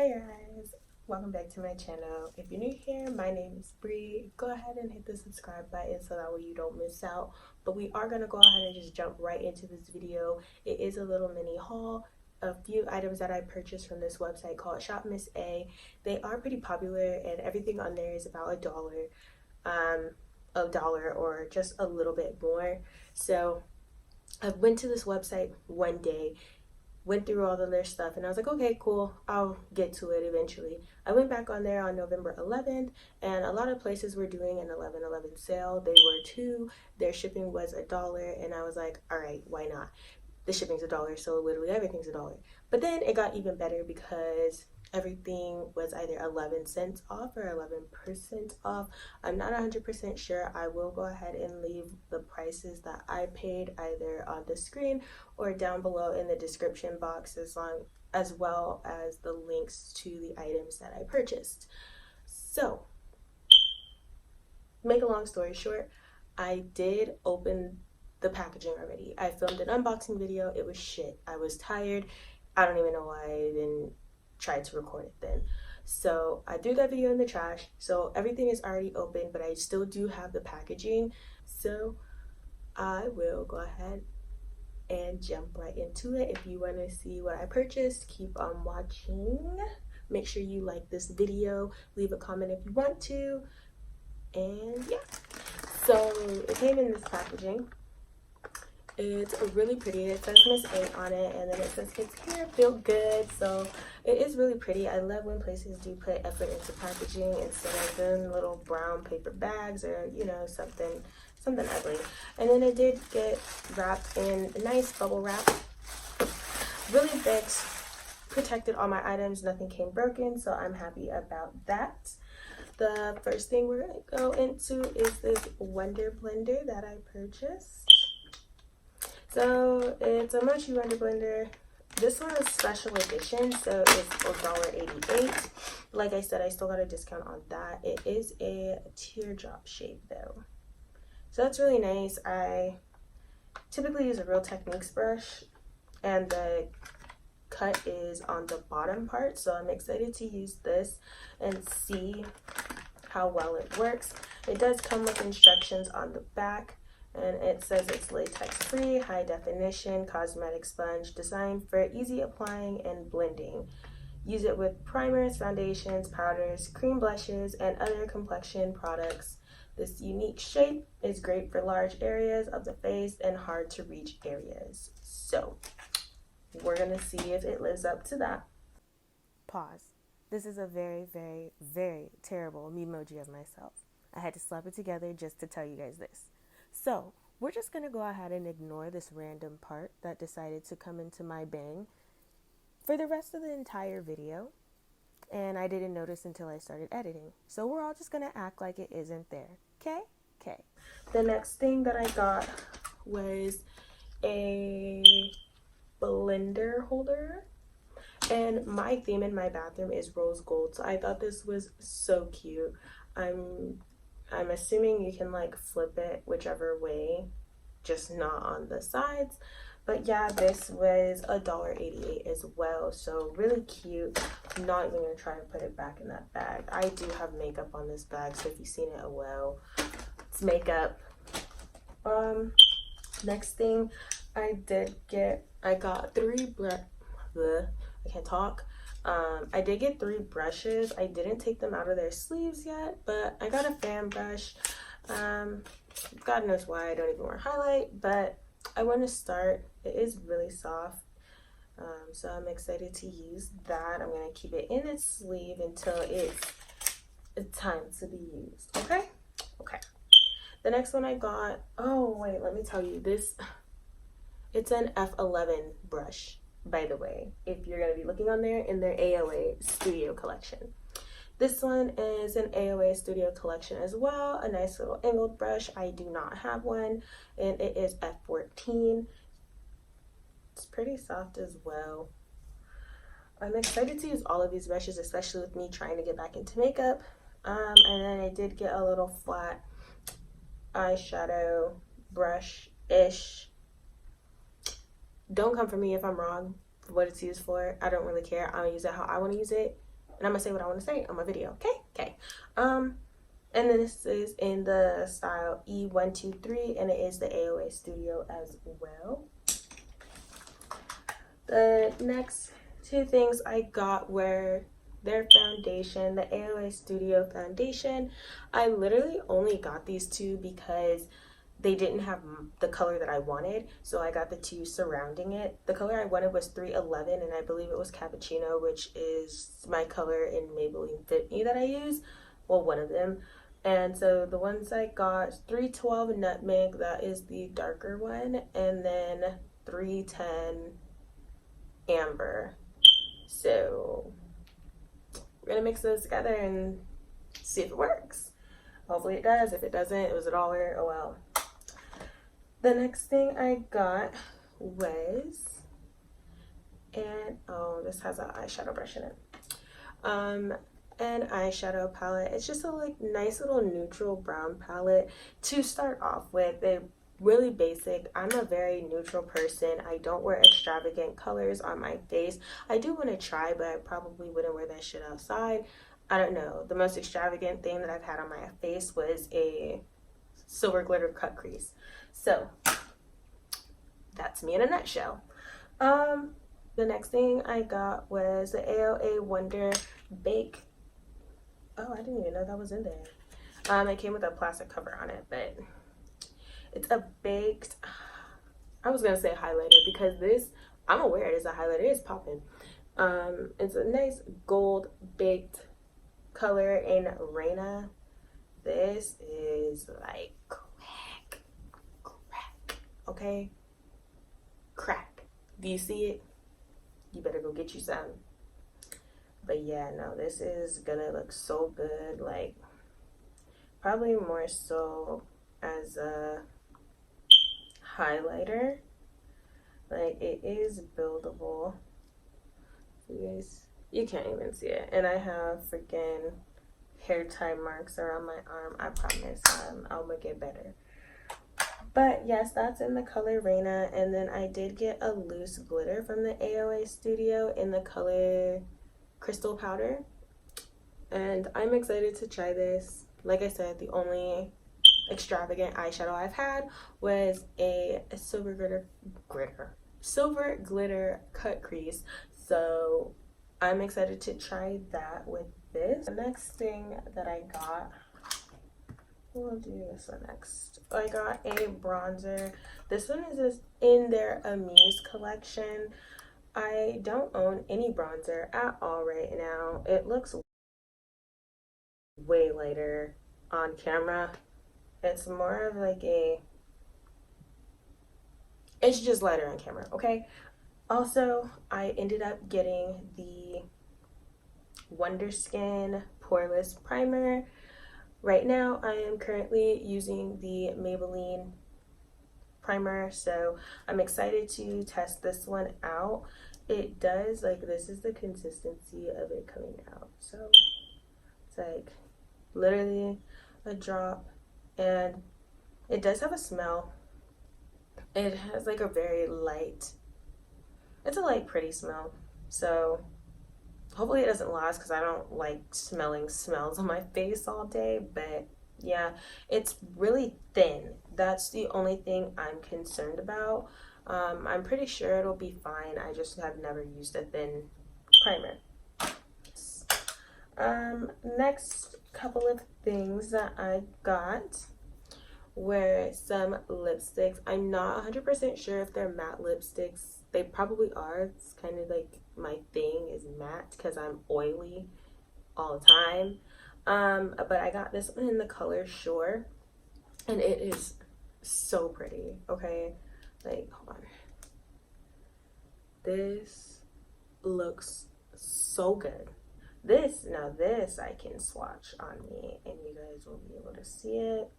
Hi guys, welcome back to my channel. If you're new here, my name is Bree. Go ahead and hit the subscribe button so that way you don't miss out. But we are gonna go ahead and just jump right into this video. It is a little mini haul, a few items that I purchased from this website called Shop Miss A. They are pretty popular and everything on there is about a dollar or just a little bit more. So I went to this website one day, went through all of their stuff, and I was like, okay, cool, I'll get to it eventually. I went back on there on November 11th, and a lot of places were doing an 11/11 sale. They were too. Their shipping was $1, and I was like, all right, why not? The shipping's $1, so literally everything's $1. But then it got even better because everything was either 11 cents off or 11% off. I'm not 100% sure. I will go ahead and leave the prices that I paid either on the screen or down below in the description box, as well as the links to the items that I purchased. So, make a long story short, I did open the packaging already. I filmed an unboxing video. It was shit. I was tired. I don't even know why I didn't try to record it then. So I threw that video in the trash. So everything is already open, but I still do have the packaging. So I will go ahead and jump right into it. If you want to see what I purchased, keep on watching. Make sure you like this video. Leave a comment if you want to. And yeah. So it came in this packaging. It's really pretty. It says Miss A on it, and then it says kids here feel good. So it is really pretty. I love when places do put effort into packaging instead of them little brown paper bags or, you know, something ugly. And then it did get wrapped in a nice bubble wrap. Really fixed, protected all my items. Nothing came broken, so I'm happy about that. The first thing we're gonna go into is this Wonder Blender that I purchased. So it's a Mochi Wonder Blender. This one is special edition, so it's $1.88. Like I said, I still got a discount on that. It is a teardrop shape though, so that's really nice. I typically use a Real Techniques brush, and the cut is on the bottom part, so I'm excited to use this and see how well it works. It does come with instructions on the back, and it says it's latex free, high definition cosmetic sponge designed for easy applying and blending. Use it with primers, foundations, powders, cream blushes, and other complexion products. This unique shape is great for large areas of the face and hard to reach areas. So we're gonna see if it lives up to that. Pause. This is a very, very, very terrible memoji of myself. I had to slap it together just to tell you guys this. So we're just gonna go ahead and ignore this random part that decided to come into my bang for the rest of the entire video, and I didn't notice until I started editing. So we're all just gonna act like it isn't there. Okay. The next thing that I got was a blender holder, and my theme in my bathroom is rose gold, so I thought this was so cute. I'm assuming you can like flip it whichever way, just not on the sides. But yeah, this was $1.88 as well, so really cute. I'm not even gonna try to put it back in that bag. I do have makeup on this bag, so if you've seen it, oh well, it's makeup. Next thing I got I can't talk. I did get 3 brushes. I didn't take them out of their sleeves yet, but I got a fan brush. God knows why I don't even wear highlight, but I want to start. It is really soft, so I'm excited to use that. I'm going to keep it in its sleeve until it's time to be used. Okay. The next one I got, oh wait, let me tell you this. It's an F11 brush, by the way, if you're going to be looking on there in their AOA Studio collection. This one is an AOA Studio collection as well, a nice little angled brush. I do not have one, and it is F14. It's pretty soft as well. I'm excited to use all of these brushes, especially with me trying to get back into makeup. And then I did get a little flat eyeshadow brush-ish. Don't come for me if I'm wrong for what it's used for. I don't really care. I'm gonna use it how I want to use it. And I'm gonna say what I want to say on my video. Okay. And then this is in the style E123, and it is the AOA Studio as well. The next two things I got were their foundation, the AOA Studio foundation. I literally only got these two because they didn't have the color that I wanted, so I got the two surrounding it. The color I wanted was 311, and I believe it was Cappuccino, which is my color in Maybelline Fit Me that I use. Well, one of them. And so the ones I got, 312 Nutmeg, that is the darker one, and then 310 Amber. So we're gonna mix those together and see if it works. Hopefully it does. If it doesn't, it was $1. Oh well. The next thing I got was, and oh, this has an eyeshadow brush in it. An eyeshadow palette. It's just a like nice little neutral brown palette to start off with. They're really basic. I'm a very neutral person. I don't wear extravagant colors on my face. I do want to try, but I probably wouldn't wear that shit outside. I don't know. The most extravagant thing that I've had on my face was a silver glitter cut crease. So that's me in a nutshell. The next thing I got was the AOA Wonder Bake. Oh, I didn't even know that was in there. It came with a plastic cover on it, but it's a baked, I was gonna say highlighter because this, I'm aware it is a highlighter, it is popping. It's a nice gold baked color in Reina. This is like crack, okay? Crack. Do you see it? You better go get you some. But yeah, no, this is gonna look so good. Like, probably more so as a highlighter. Like, it is buildable. You can't even see it. And I have freaking hair tie marks around my arm. I promise I'll make it better. But yes, that's in the color Reina. And then I did get a loose glitter from the AOA Studio in the color Crystal Powder, and I'm excited to try this. Like I said, the only extravagant eyeshadow I've had was a silver glitter cut crease, so I'm excited to try that with this. The next thing that I got, we'll do this one next. I got a bronzer. This one is just in their Amuse collection. I don't own any bronzer at all right now. It looks way lighter on camera. It's more of like it's just lighter on camera, okay? Also, I ended up getting the Wonder Skin Poreless Primer. Right now, I am currently using the Maybelline primer, so I'm excited to test this one out. It does, like, this is the consistency of it coming out, so it's like literally a drop, and it does have a smell. It has like a very light, it's a light pretty smell, so hopefully it doesn't last because I don't like smelling smells on my face all day. But yeah, it's really thin. That's the only thing I'm concerned about. I'm pretty sure it'll be fine. I just have never used a thin primer. Next couple of things that I got were some lipsticks. I'm not 100% sure if they're matte lipsticks. They probably are. It's kind of like my thing is matte because I'm oily all the time. But I got this one in the color Shore, and it is so pretty, okay? Like, hold on. This looks so good. This I can swatch on me and you guys will be able to see it.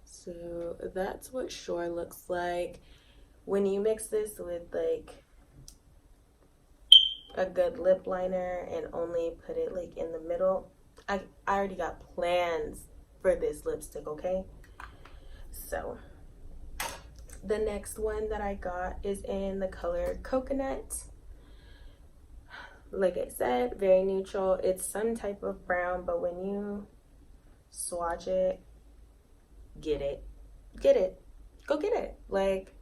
So that's what Shore looks like. When you mix this with like a good lip liner and only put it like in the middle, I already got plans for this lipstick, okay? So the next one that I got is in the color Coconut. Like I said, very neutral. It's some type of brown, but when you swatch it, get it. Get it. Go get it. Like,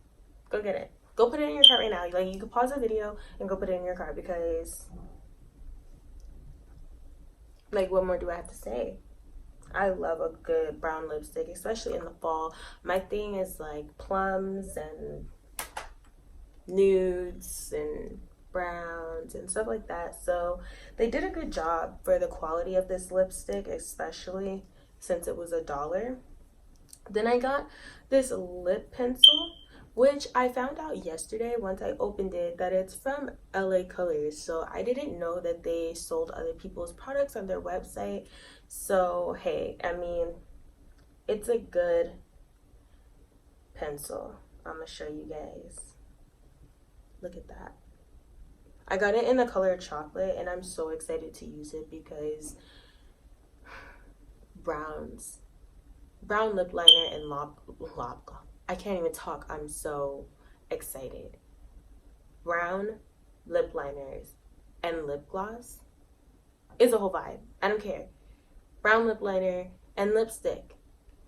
go get it. Go put it in your cart right now. Like, you can pause the video and go put it in your cart because, like, what more do I have to say? I love a good brown lipstick, especially in the fall. My thing is like plums and nudes and browns and stuff like that. So they did a good job for the quality of this lipstick, especially since it was $1. Then I got this lip pencil, which I found out yesterday once I opened it that it's from LA Colors. So I didn't know that they sold other people's products on their website. So hey, I mean, it's a good pencil. I'm gonna show you guys. Look at that. I got it in the color chocolate and I'm so excited to use it because brown lip liner and I can't even talk. I'm so excited. Brown lip liners and lip gloss is a whole vibe. I don't care. Brown lip liner and lipstick.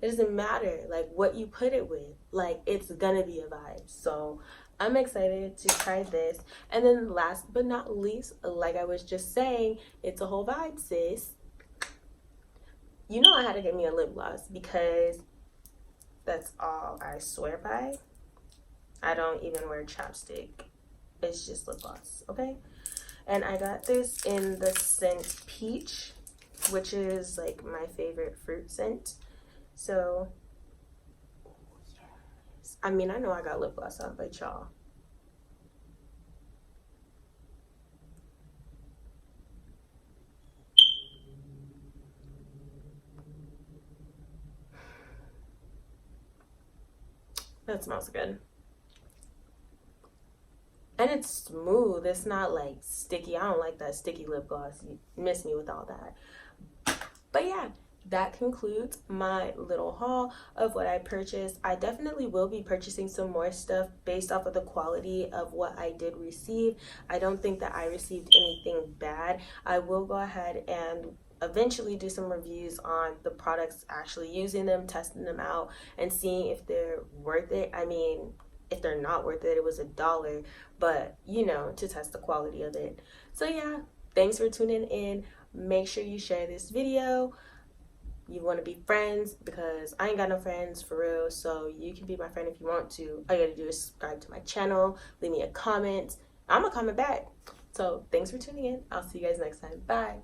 It doesn't matter like what you put it with. Like, it's gonna be a vibe. So I'm excited to try this. And then last but not least, like I was just saying, it's a whole vibe, sis. You know I had to get me a lip gloss because that's all I swear by. I don't even wear chapstick. It's just lip gloss, okay? And I got this in the scent Peach, which is like my favorite fruit scent. So, yes. I mean, I know I got lip gloss on, but y'all. That smells good. And it's smooth. It's not like sticky. I don't like that sticky lip gloss. You miss me with all that. But yeah, that concludes my little haul of what I purchased. I definitely will be purchasing some more stuff based off of the quality of what I did receive. I don't think that I received anything bad. I will go ahead and eventually do some reviews on the products, actually using them, testing them out, and seeing if they're worth it. I mean, if they're not worth it, it was $1, but you know, to test the quality of it. So yeah, thanks for tuning in. Make sure you share this video. You want to be friends because I ain't got no friends for real, so you can be my friend if you want to. All you gotta do is subscribe to my channel, leave me a comment. I'm gonna comment back. So thanks for tuning in. I'll see you guys next time. Bye.